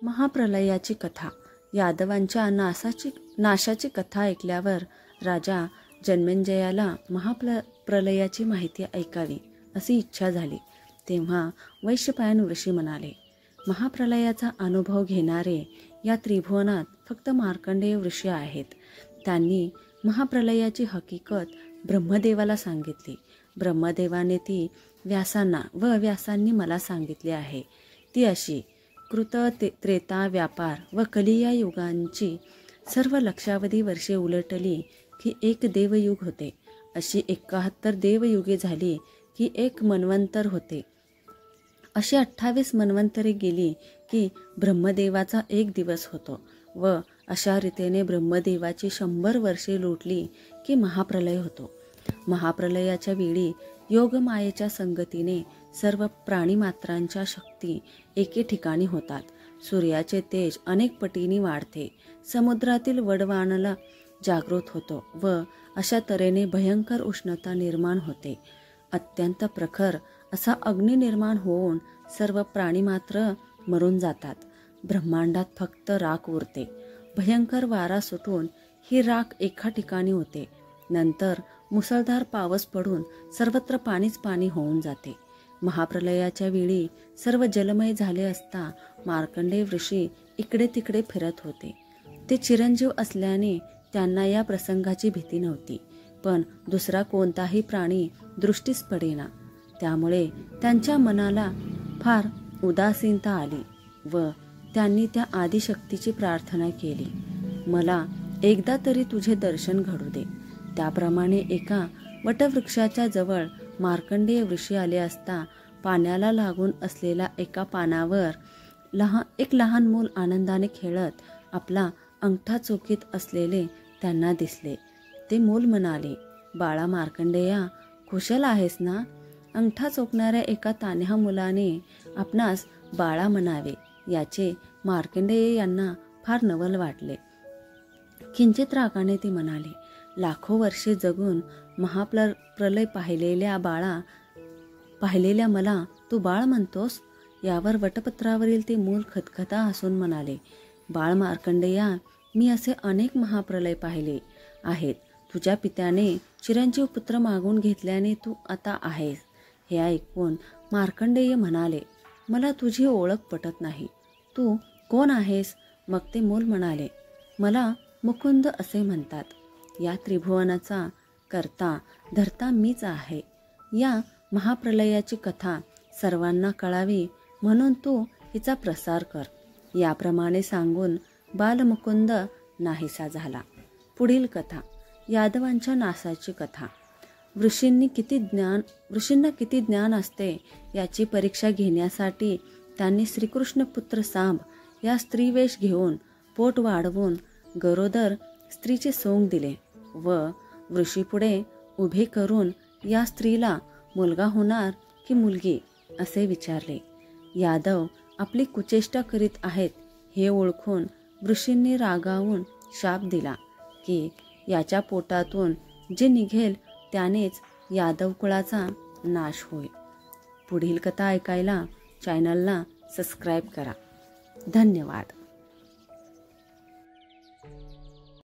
महाप्रलयाची कथा. यादवांच्या नाशाची कथा ऐकल्यावर राजा जन्मेजयाला महाप्रलयाची माहिती ऐकावी अशी इच्छा झाली. तेव्हा वैशंपायन ऋषी म्हणाले, महाप्रलयाचा अनुभव घेणारे या त्रिभुवनात फक्त मार्कंडेय ऋषी आहेत. त्यांनी महाप्रलयाची हकीकत ब्रह्मदेवाला सांगितली. ब्रह्मदेवाने ती व्यासांना व व्यासांनी मला सांगितली आहे. ती अशी: कृत, त्रेता, व्यापार व कली या युगांची सर्व लक्षावधी वर्षे उलटली की एक देवयुग होते. अशी 71 देवयुगे झाली की एक मन्वंतर होते. अशी 28 मन्वंतरे गेली की ब्रह्मदेवाचा एक दिवस होतो व अशा रीतीने ब्रह्मदेवाची 100 वर्षे लोटली की महाप्रलय होतो. महाप्रलयाच्या वेळी योगमायेच्या संगतीने सर्व प्राणीमात्रांच्या शक्ती एके ठिकाणी होतात. सूर्याचे तेज अनेक पटीने वाढते. समुद्रातील वडवानला जागृत होतो व अशा तऱ्हेने भयंकर उष्णता निर्माण होते. अत्यंत प्रखर असा अग्नी निर्माण होऊन सर्व प्राणीमात्र मरून जातात. ब्रह्मांडात फक्त राख उरते. भयंकर वारा सुटून ही राख एका ठिकाणी होते. नंतर मुसळधार पाऊस पडून सर्वत्र पाणीच पाणी होऊन जाते. महाप्रलयाच्या वेळी सर्व जलमय झाले असता मार्कंडेय ऋषी इकडे तिकडे फिरत होते. ते चिरंजीव असल्याने त्यांना या प्रसंगाची भीती नव्हती, पण दुसरा कोणताही प्राणी दृष्टीस पडेना. त्यामुळे त्यांच्या मनाला फार उदासीनता आली व त्यांनी त्या आदिशक्तीची प्रार्थना केली, मला एकदा तरी तुझे दर्शन घडू दे. त्याप्रमाणे एका वटवृक्षाच्या जवळ मार्कंडेय ऋषी आले असता पाण्याला लागून असलेल्या एका पानावर एक लहान मूल आनंदाने खेळत आपला अंगठा चोखीत असलेले त्यांना दिसले. ते मूल म्हणाले, बाळा मार्कंडेया, कुशल आहेस ना? अंगठा चोखणाऱ्या एका तान्ह्या मुलाने आपणास बाळा म्हणावे याचे मार्कंडेय यांना फार नवल वाटले. किंचित रागाने ते म्हणाले, लाखो वर्षे जगून महाप्रलय पाहिलेल्या मला तू बाळ म्हणतोस? यावर वटपत्रावरील ते मूल खदखदा हसून म्हणाले, बाळ मार्कंडेया, मी असे अनेक महाप्रलय पाहिले आहेत. तुझ्या पित्याने चिरंजीव पुत्र मागून घेतल्याने तू आता आहेस. हे ऐकून मार्कंडेय म्हणाले, मला तुझी ओळख पटत नाही. तू कोण आहेस? मग ते मूल म्हणाले, मला मुकुंद असे म्हणतात. या त्रिभुवनाचा करता धर्ता मीच आहे. या महाप्रलयाची कथा सर्वांना कळावी म्हणून तू हिचा प्रसार कर. याप्रमाणे सांगून बालमुकुंद नाहीसा झाला. पुढील कथा. यादवांच्या नाशाची कथा. ऋषींना किती ज्ञान असते याची परीक्षा घेण्यासाठी त्यांनी श्रीकृष्ण पुत्र सांब या स्त्रीवेश घेऊन पोट वाढवून गरोदर स्त्रीचे सोंग दिले व ऋषीपुढे उभे करून या स्त्रीला मुलगा होणार की मुलगी असे विचारले. यादव आपली कुचेष्टा करीत आहेत हे ओळखून ऋषींनी रागावून शाप दिला की याच्या पोटातून जे निघेल त्यानेच यादव कुळाचा नाश होईल. पुढील कथा ऐकायला चॅनलला सबस्क्राईब करा. धन्यवाद.